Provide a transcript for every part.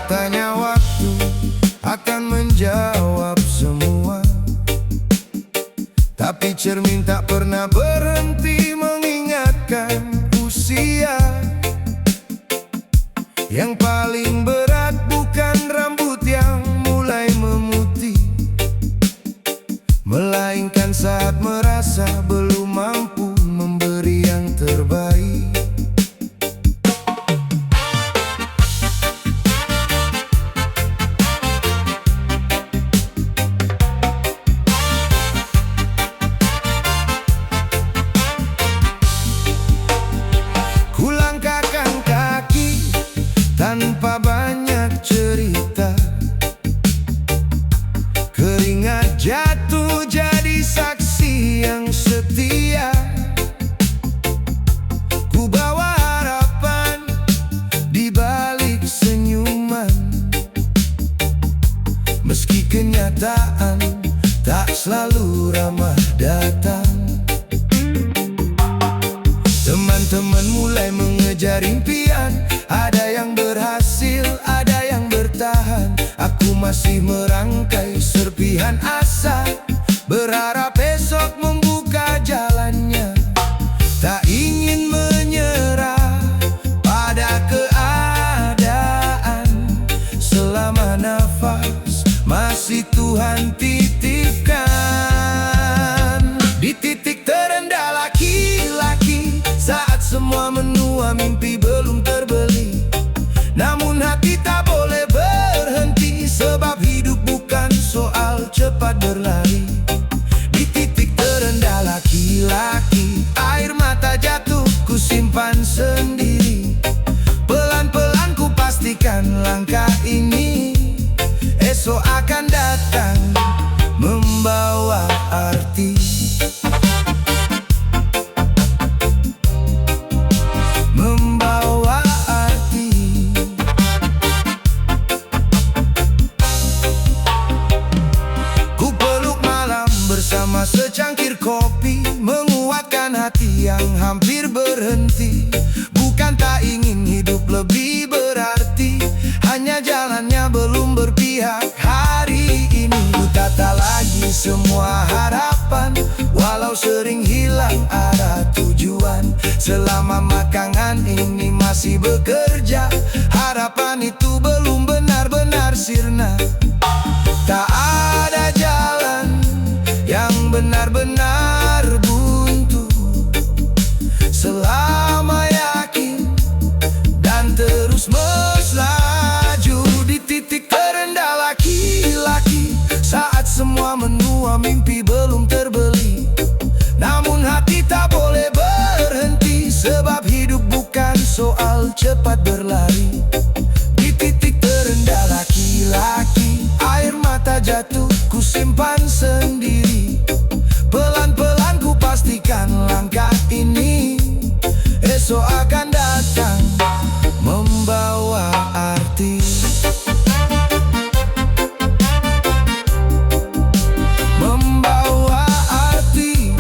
Katanya waktu akan menjawab semua, tapi cermin tak pernah berhenti mengingatkan usia. Yang paling berat bukan rambut yang mulai memutih, melainkan saat merasa belum mampu memberi yang terbaik. Kulangkahkan kaki tanpa banyak cerita, keringat jatuh jadi saksi yang setia. Ku bawa harapan di balik senyuman, meski kenyataan tak selalu ramah datang. Teman-teman mulai mengejar impian, ada yang berhasil, ada yang bertahan. Aku masih merangkai serpihan asa, berharap esok membuka jalannya. Tak ingin menyerah pada keadaan, selama nafas masih Tuhan titipkan. Di titik terendah laki-laki, saat semua menua mimpi belum terbeli, namun hati tak boleh berhenti, sebab hidup bukan soal cepat berlari. Di titik terendah laki-laki, air mata jatuh ku simpan sendiri. Pelan-pelan ku pastikan langkah ini esok akan datang membawa arti. Bersama secangkir kopi, menguatkan hati yang hampir berhenti. Bukan tak ingin hidup lebih berarti, hanya jalannya belum berpihak. Hari ini ku tata lagi semua harapan, walau sering hilang arah tujuan. Selama makanan ini masih bekerja, harapan itu belum benar-benar sirna. Tak ada jalan yang benar-benar buntu, selama yakin dan terus melaju. Di titik terendah laki-laki, saat semua menua mimpi belum terbeli, namun hati tak boleh berhenti, sebab hidup bukan soal cepat berlari. Di titik terendah laki-laki, air mata jatuh ku simpan sendiri. Pelan-pelan ku pastikan langkah ini esok akan datang membawa arti. Membawa arti.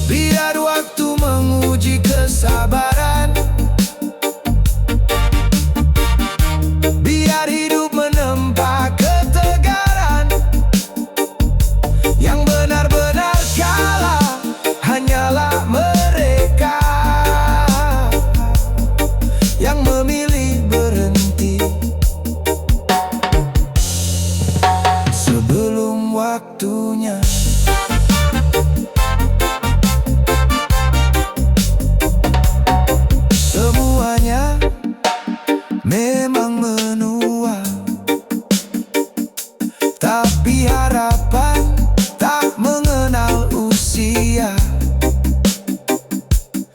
Biar waktu menguji kesabaran, biar hidup menempa ketegaran. Yang benar-benar kalah hanyalah mereka yang memilih berhenti sebelum waktunya. Semuanya memang menua, tapi harapan tak mengenal usia.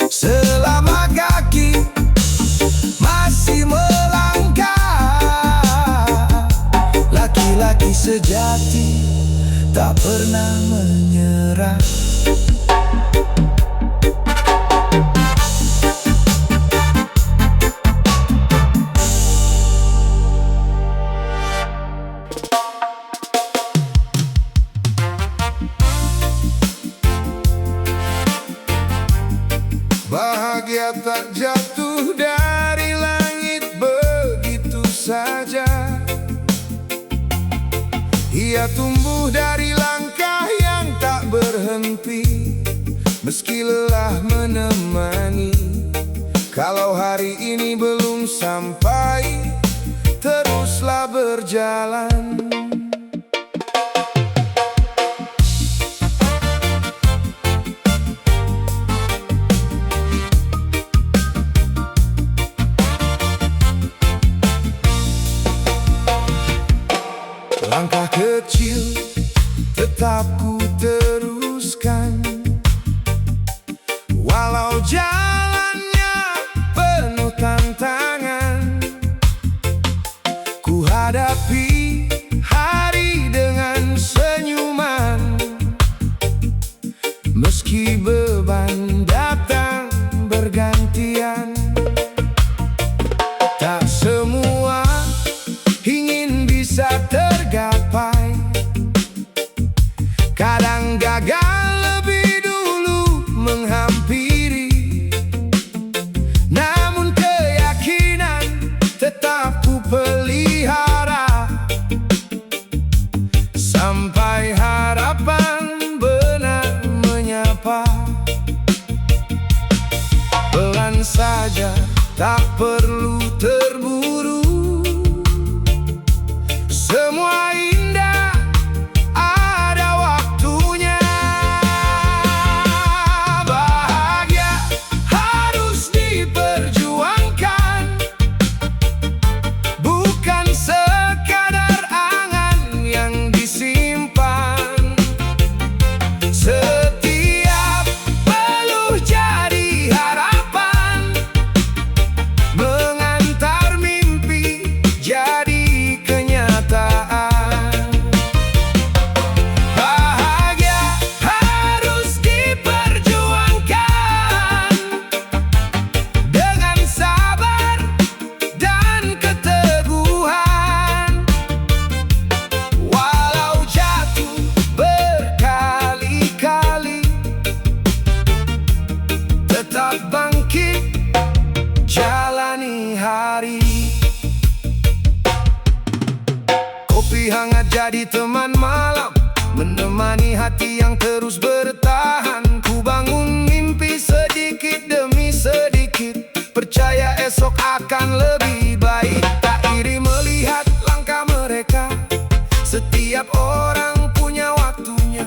Selama kaki masih melangkah, laki-laki sejati tak pernah menyerah. Bahagia tak jatuh dari langit begitu saja. Ia tumbuh dari langkah yang tak berhenti, meski lelah menemani. Kalau hari ini belum sampai, teruslah berjalan. Langkah kecil tetap ku teruskan, walau jalannya penuh tantangan. Ku hadapi hari dengan senyuman, meski beban datang bergantian. Tak semua ingin bisa tergapai, kadang gagal lebih dulu menghampiri. Namun keyakinan tetap ku pelihara, sampai harapan benar menyapa. Pelan saja, tak perlu terburu. Semua indah ada waktunya. Bahagia harus diperjuangkan, bukan sekadar angan yang disimpan. Setiap peluh jadi harapan, mengantar mimpi jadi kenyataan. Bahagia harus diperjuangkan dengan sabar dan keteguhan. Walau jatuh berkali-kali, tetap bangkit, jalani hari. Kopi hangat jadi teman malam, menemani hati yang terus bertahan. Ku bangun mimpi sedikit demi sedikit, percaya esok akan lebih baik. Tak iri melihat langkah mereka, setiap orang punya waktunya.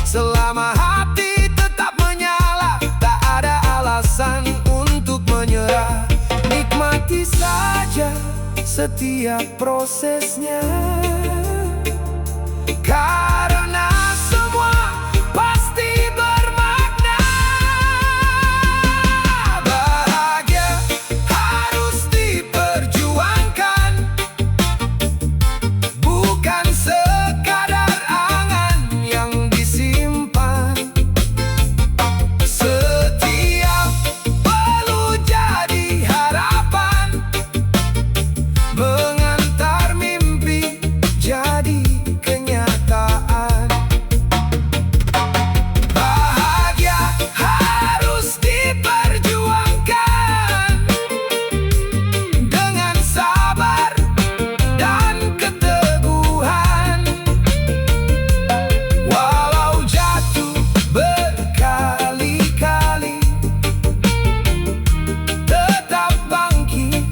Selama hati tetap menyala, tak ada alasan untuk menyerah. Nikmati saja setiap prosesnya, karena semua pasti bermakna. Bahagia harus diperjuangkan, bukan sekadar angan yang disimpan. Setiap peluh jadi harapan, mengantar mimpi jadi kenyataan. Bahagia harus diperjuangkan dengan sabar dan keteguhan. Walau jatuh berkali-kali, tetap bangkit,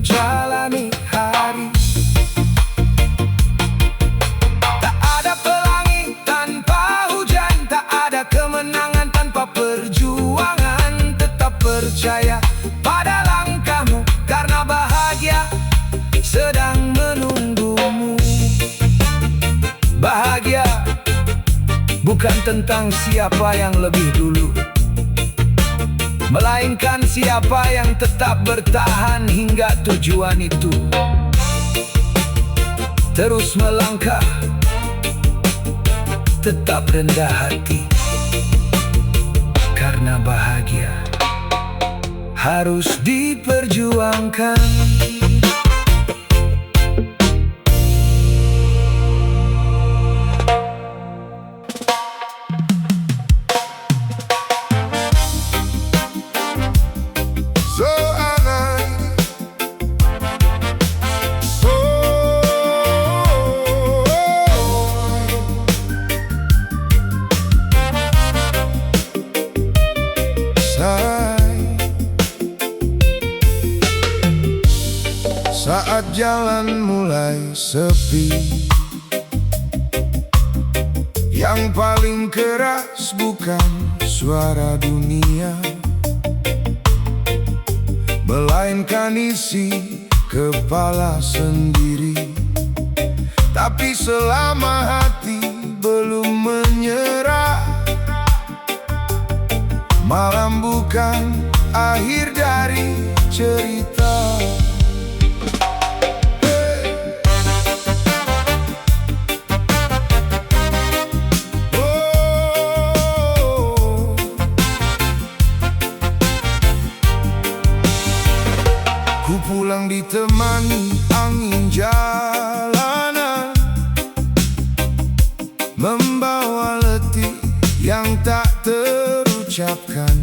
jalani hari. Tak ada pelangi tanpa hujan, tak ada kemenangan tanpa perjuangan. Tetap percaya pada langkahmu, karena bahagia sedang menunggumu. Bahagia bukan tentang siapa yang lebih dulu, melainkan siapa yang tetap bertahan hingga tujuan itu. Terus melangkah, tetap rendah hati, karena bahagia harus diperjuangkan. Saat jalan mulai sepi, yang paling keras bukan suara dunia, melainkan isi kepala sendiri. Tapi selama hati belum menyerah, malam bukan akhir dari cerita. Ku pulang ditemani angin jalanan, membawa letih yang tak terucapkan.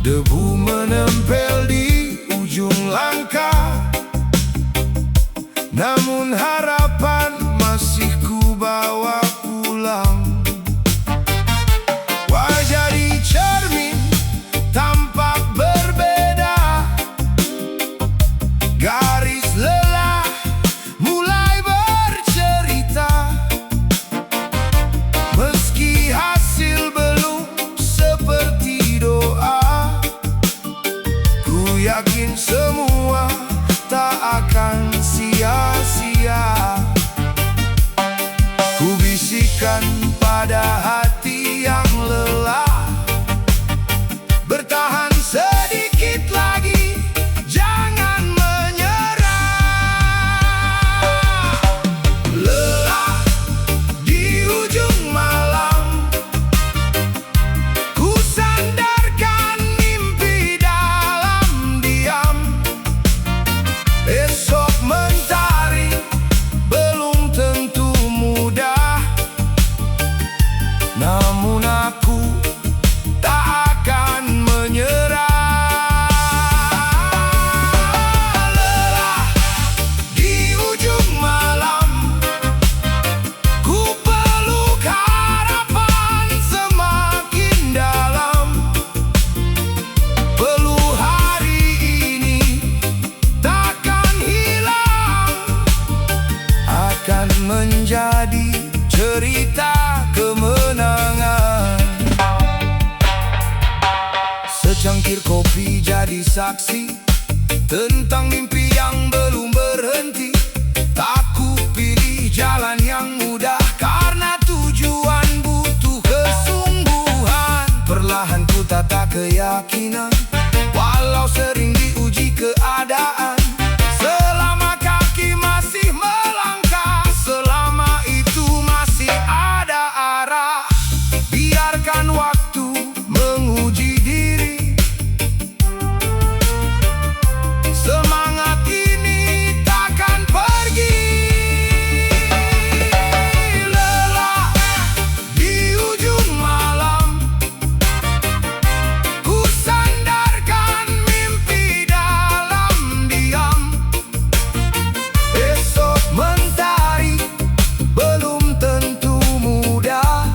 Debu menempel di ujung langkah, namun harapan masih ku bawa pulang. Wajah di cermin tampak berbeda, garis lelah mulai bercerita. Meski hasil belum seperti doa, ku yakin semua tak akan sia-sia. Ku bisikkan pada hati yang lelah, bertahan sedikit lagi, jangan menyerah. Lelah di ujung malam, ku sandarkan mimpi dalam diam. Esok mentari belum tentu mudah, namun aku tak akan menyerah. Lelah di ujung malam, ku peluk harapan semakin dalam. Peluh hari ini takkan hilang, akan menjadi cerita kemenangan. Secangkir kopi jadi saksi tentang mimpi yang belum berhenti. Tak ku pilih jalan yang mudah, karena tujuan butuh kesungguhan. Perlahan ku tata keyakinan, walau sering diuji keadaan. Selama kaki masih melangkah, selama itu masih ada arah. Biarkan waktu menguji diri, semangat ini takkan pergi. Lelah di ujung malam, ku sandarkan mimpi dalam diam. Esok mentari belum tentu mudah,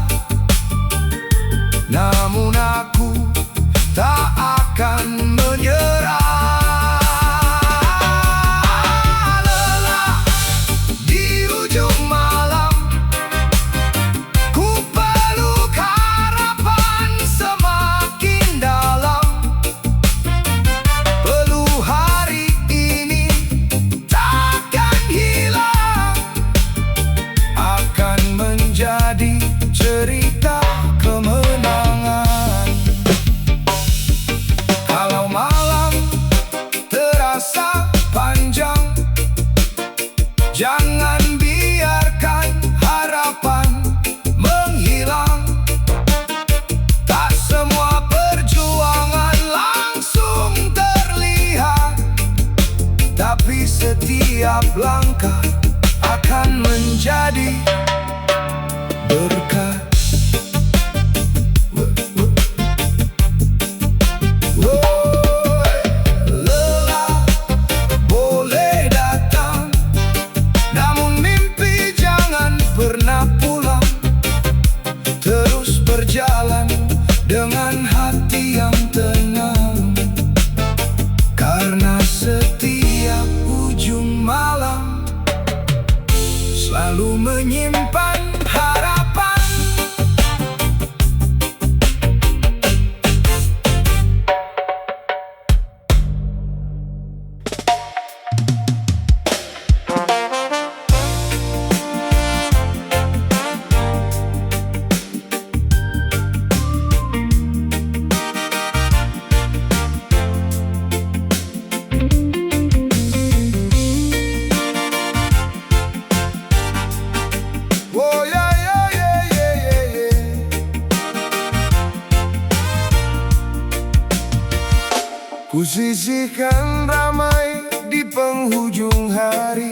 Kusisihkan ramai di penghujung hari,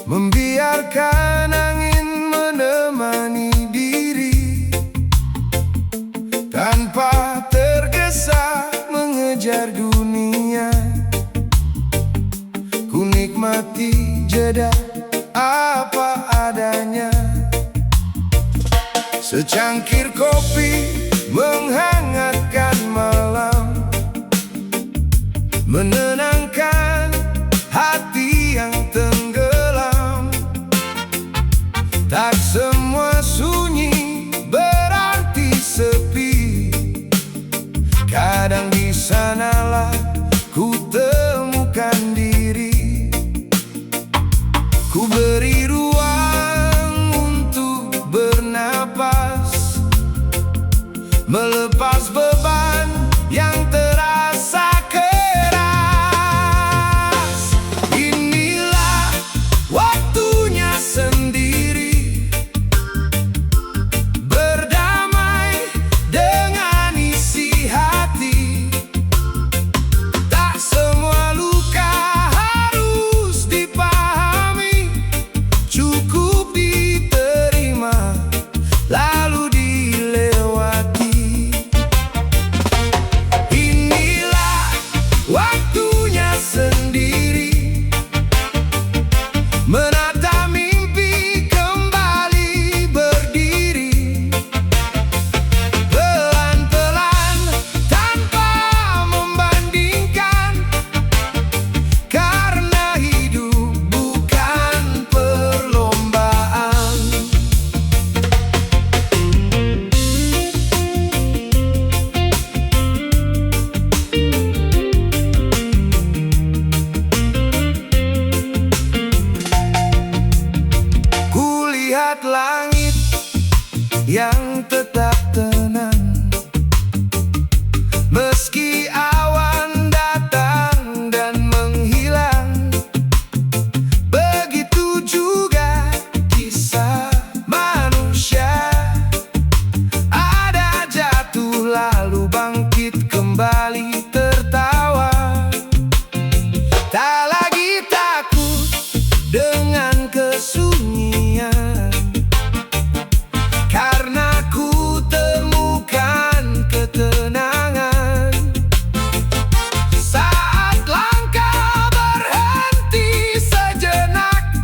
membiarkan angin menemani diri, tanpa tergesa mengejar dunia. Ku nikmati jeda apa adanya. Secangkir kopi menghangatkan malam, menenangkan hati yang tenggelam. Tak semua sunyi berarti sepi. Kadang di sanalah ku temukan diri. Ku beri ruang untuk bernapas, melepas beban yang terasa keras. Inilah waktunya sendiri, berdamai dengan isi hati. Tak semua luka harus dipahami, cukup diterima lalu dilewati. Inilah waktunya sendiri, menata mimpi kembali berdiri. Pelan-pelan tanpa membandingkan, karena hidup bukan perlombaan. Kulihat langit yang tetap tenang, meski awan datang dan menghilang. Begitu juga kisah manusia, ada jatuh lalu bangkit kembali tertawa. Tak lagi takut dengan kesunyian, karena ku temukan ketenangan. Saat langkah berhenti sejenak,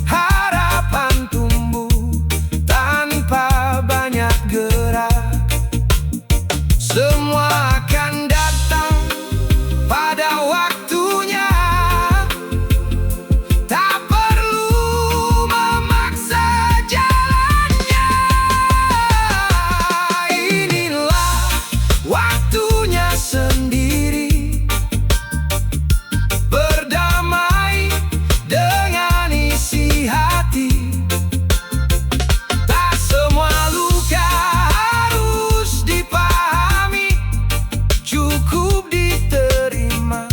harapan tumbuh tanpa banyak gerak. Semua akan datang pada waktunya, tak perlu memaksa jalannya. Inilah waktunya sendiri, berdamai dengan isi hati. Tak semua luka harus dipahami, cukup diterima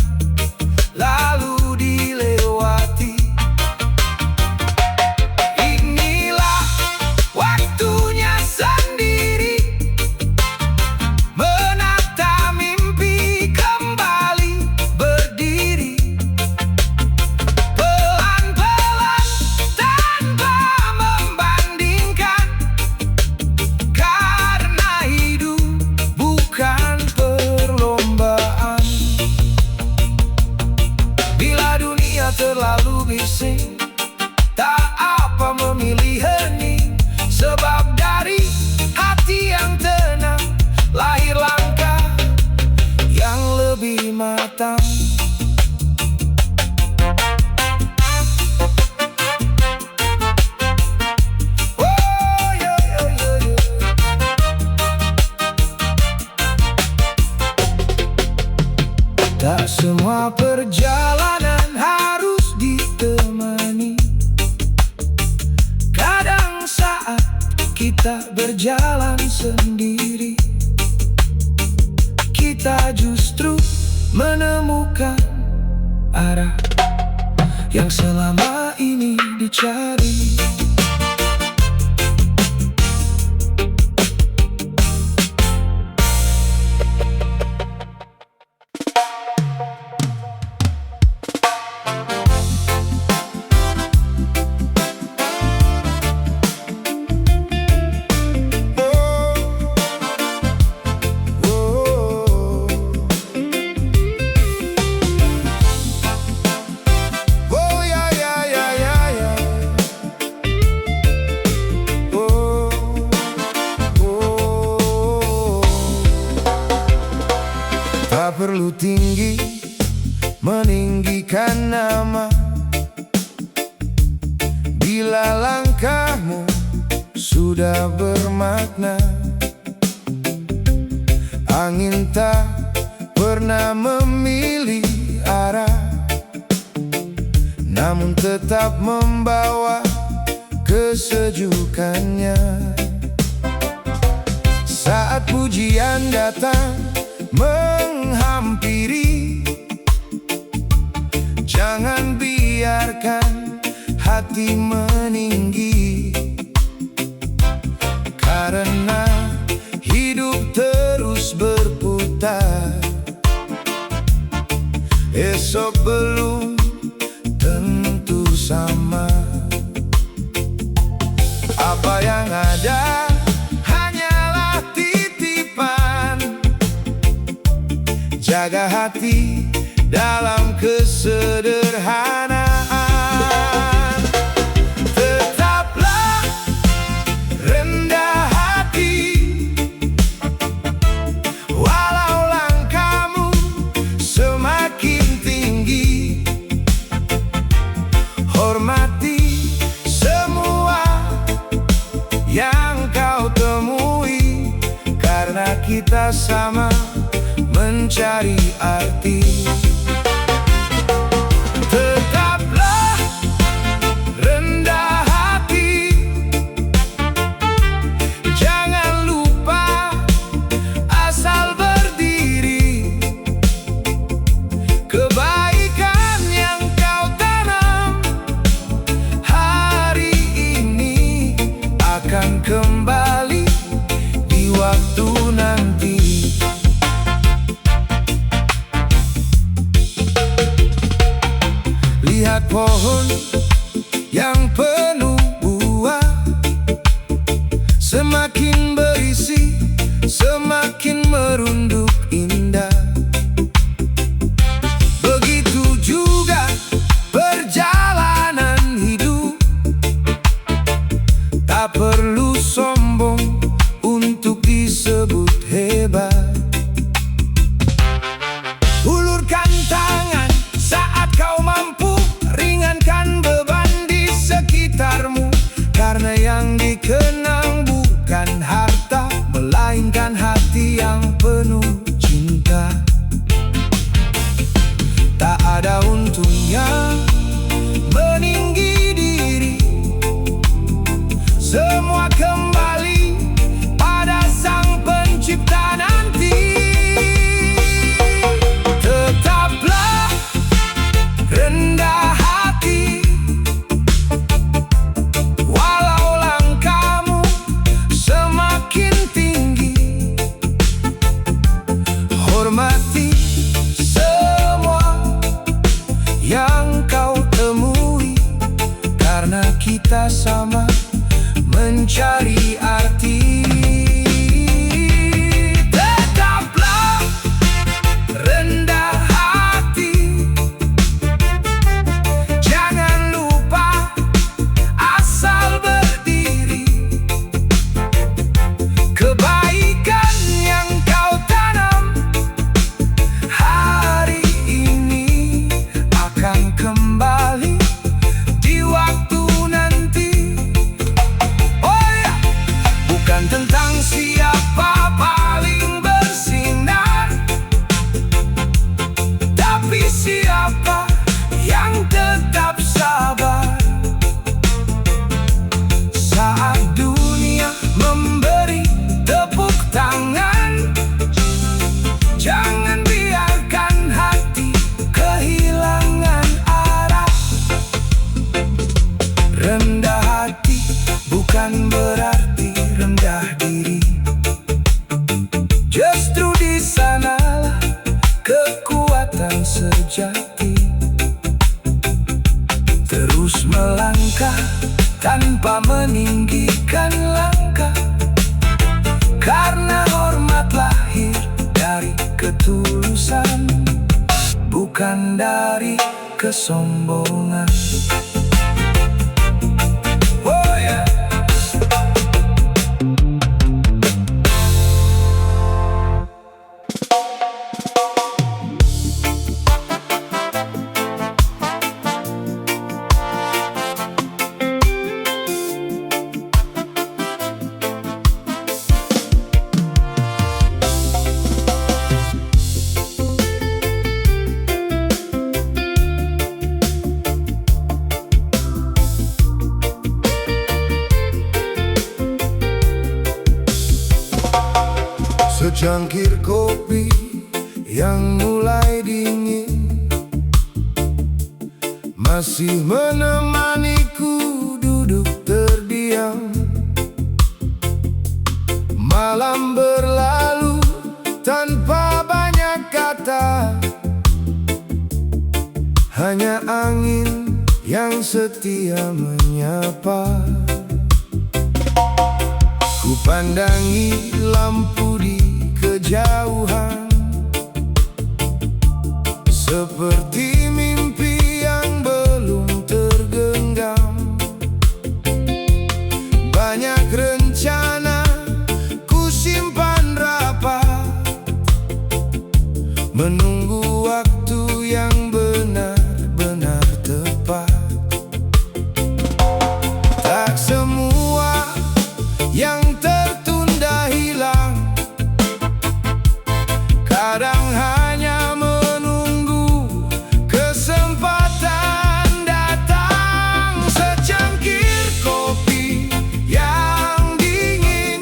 lalu dilewati. Inilah waktunya sendiri, menata mimpi kembali berdiri. Pelan-pelan tanpa membandingkan, karena hidup bukan perlombaan. Bila dunia terlalu bising, tak apa memilih hening. Sebab dari hati yang tenang lahir langkah yang lebih matang. Oh, yeah, yeah, yeah, yeah. Tak semua perjalanan harus ditemani. Kadang saat kita berjalan sendiri, kita justru menemukan arah yang selama ini dicari. meninggikan nama. Bila langkahmu sudah bermakna, angin tak pernah memilih arah, namun tetap membawa kesejukannya. Saat pujian datang menghampiri, jangan biarkan hati meninggi, karena hidup terus berputar. Esok belum tentu sama. Apa yang ada hanyalah titipan. Jaga hati dalam kesederhanaan. Tetaplah rendah hati, walau langkahmu semakin tinggi. Hormati semua yang kau temui, karena kita sama mencari arti. Tetaplah rendah hati, jangan lupa asal berdiri. Kebaikan yang kau tanam hari ini akan kembali di waktu nanti. Lihat pohon yang penuh buah, semakin berisi, semakin merunduk indah. Begitu juga perjalanan hidup, tak perlu sombong untuk disebut hebat. Ulurkan tangan saat kau mampu, ringankan beban di sekitarmu, karena yang dikenang bukan harta, melainkan hati yang penuh cinta. Tak ada untungnya meninggi diri, semua kembali pada Sang Pencipta nanti. Tetaplah rendah hati, walau langkahmu semakin tinggi. Hormati semua yang kau temui, karena kita sama mencari arti. Tetaplah rendah hati, jangan lupa asal berdiri. Kebaikan yang kau tanam hari ini akan kembali di waktu nanti. Oh ya, bukan tentang siapa paling bersinar, tapi siapa yang tetap sabar. Saat dunia memberi tepuk tangan, jangan biarkan hati kehilangan arah. Rendah hati bukan berarti rendah diri, justru di sanalah kekuatan sejati. Terus melangkah tanpa meninggikan langkah, karena hormat lahir dari ketulusan, bukan dari kesombongan. Oh yeah. Secangkir kopi yang mulai dingin masih menemaniku duduk terdiam. Malam berlalu tanpa banyak kata, hanya angin yang setia menyapa. Ku pandangi lampu di kejauhan, seperti mimpi yang belum tergenggam. Banyak rencana ku simpan rapat, menunggu waktu yang benar-benar tepat. Tak semua yang tertunda hilang, kadang hanya menunggu kesempatan datang. Secangkir kopi yang dingin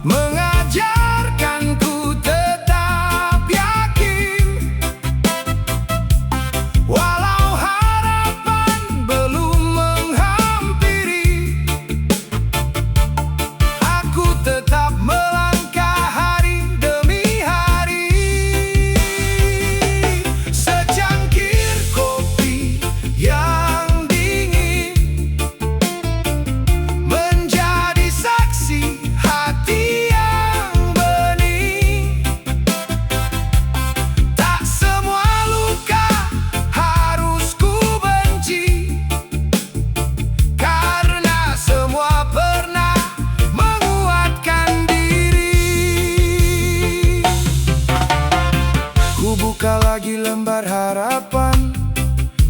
mengajarkanku tetap yakin, walau harapan belum menghampiri. Aku tetap melangkah hari demi hari. Secangkir kopi yang dingin menjadi saksi hati yang bening. Tak semua luka harus ku benci, karena semua pernah menguatkan diri. Ku buka lagi lembar harapan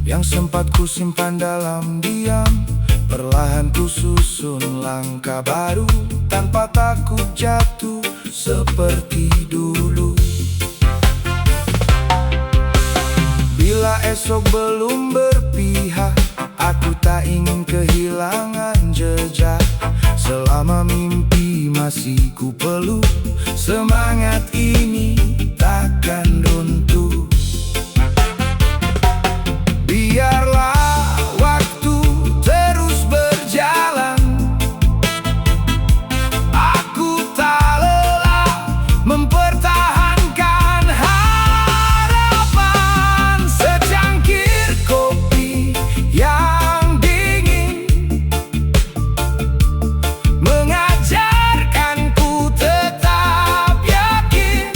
yang sempat ku simpan dalam diam. Perlahan ku susun langkah baru tanpa takut jatuh seperti dulu. Bila esok belum berpihak, aku tak ingin kehilangan jejak. Selama mimpi masih ku peluk, semangat ini takkan runtuh. Biarlah waktu terus berjalan, aku tak lelah mempertahankan harapan. Secangkir kopi yang dingin mengajarkanku tetap yakin,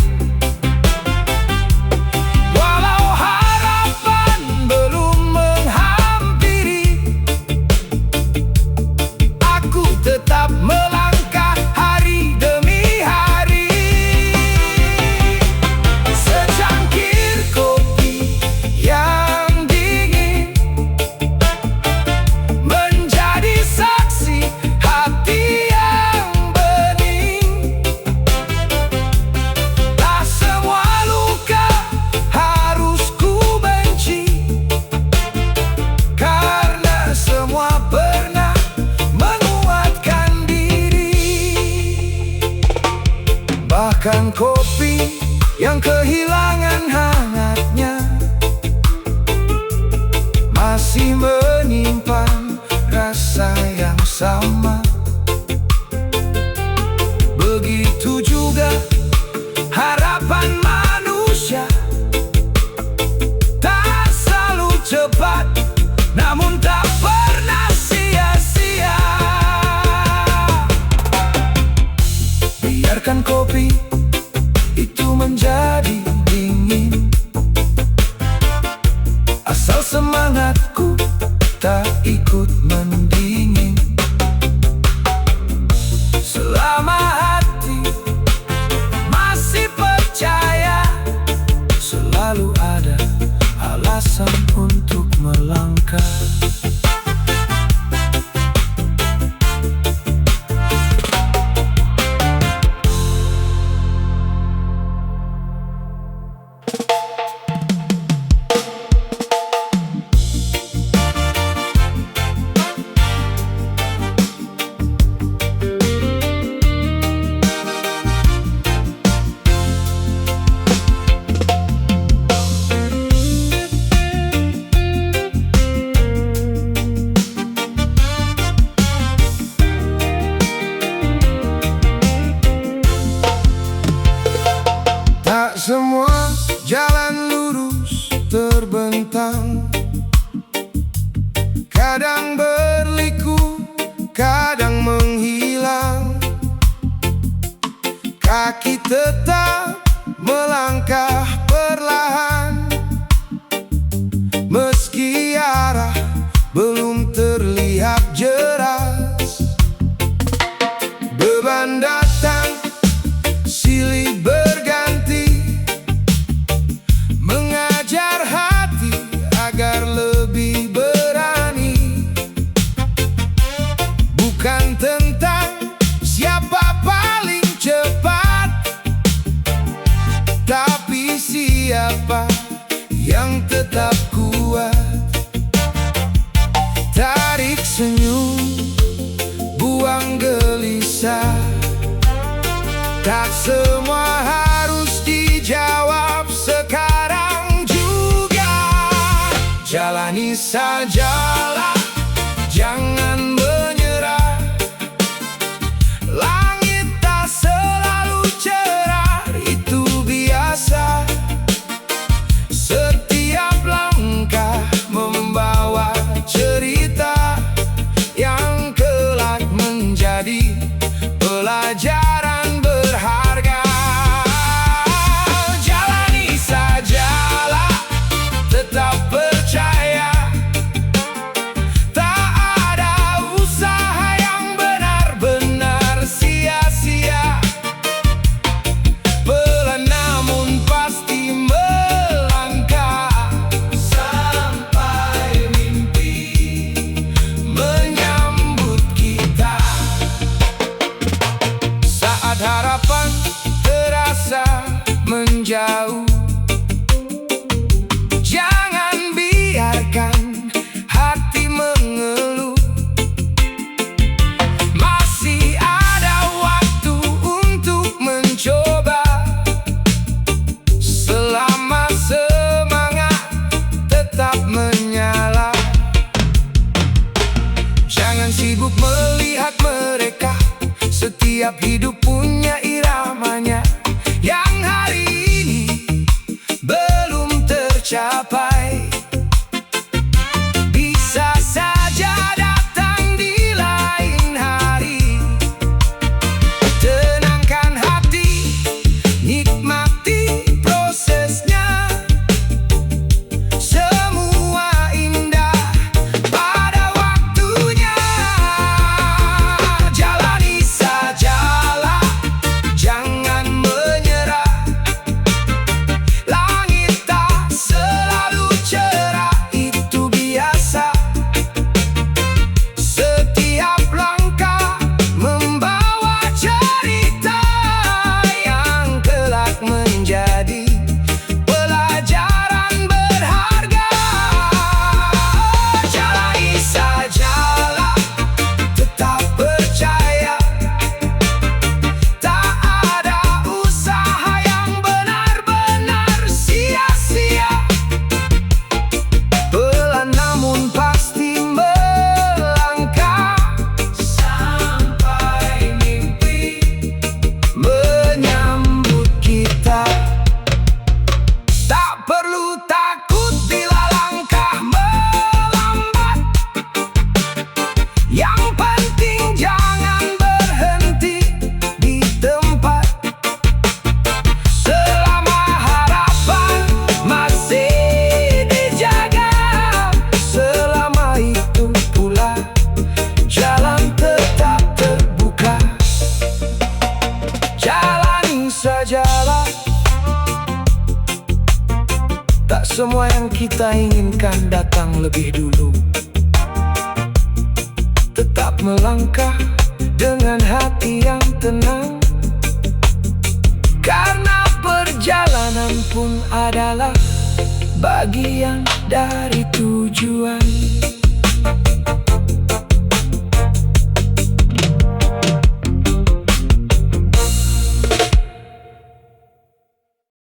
walau harapan belum menghampiri. Aku tetap melangkah hari demi hari. Secangkir kopi yang dingin menjadi saksi hati yang bening. Tak semua luka harus ku benci, karena semua pernah menguatkan diri. Bahkan kopi yang kehilangan hangatnya masih menyimpan rasa yang sama. Begitu juga harapan manusia, tak selalu cepat, namun tak pernah sia-sia. Biarkan kopi itu menjadi dingin, asal semangatku tak ikut mendingin. Selama hati masih percaya, selalu ada alasan untuk melangkah. akan datang, silih berganti, mengajar hati agar lebih berani. Bukan tentang siapa paling cepat, tapi siapa yang tetap kuat. Tarik senyum, buang gelisah, tak semua harus dijawab sekarang juga. Jalani sajalah, jangan menyerah. Langit tak selalu cerah, itu biasa. Setiap langkah membawa cerita yang kelak menjadi pelajaran berharga. Jalani sajalah, tetap percaya, tak ada usaha yang benar-benar sia-sia. Pelan namun pasti melangkah sampai mimpi menyambut kita. Saat harapan terasa menjauh, jangan biarkan hati mengeluh. Masih ada waktu untuk mencoba, selama semangat tetap menyala. Jangan sibuk melihat mereka, setiap hidup punya iramanya yang hari ini belum tercapai. Bisa saja datang di lain hari. Tenangkan hati, nikmati prosesnya. Semua indah pada waktunya. Jalani sajalah, jangan menyerah. Langit tak selalu cerah, itu biasa. Setiap langkah membawa cerita yang kelak menjadi pelajaran berharga. Jalani sajalah, tetap percaya, tak ada usaha yang benar-benar sia-sia. Pelan namun pasti melangkah sampai mimpi menyambut kita. Tak perlu takut bila langkah melambat, yang penting jangan berhenti di tempat. Selama harapan masih dijaga, selama itu pula jalan tetap terbuka. Jalani sajalah, tak semua yang kita inginkan datang lebih dulu. Tetap melangkah dengan hati yang tenang, karena perjalanan pun adalah bagian dari tujuan.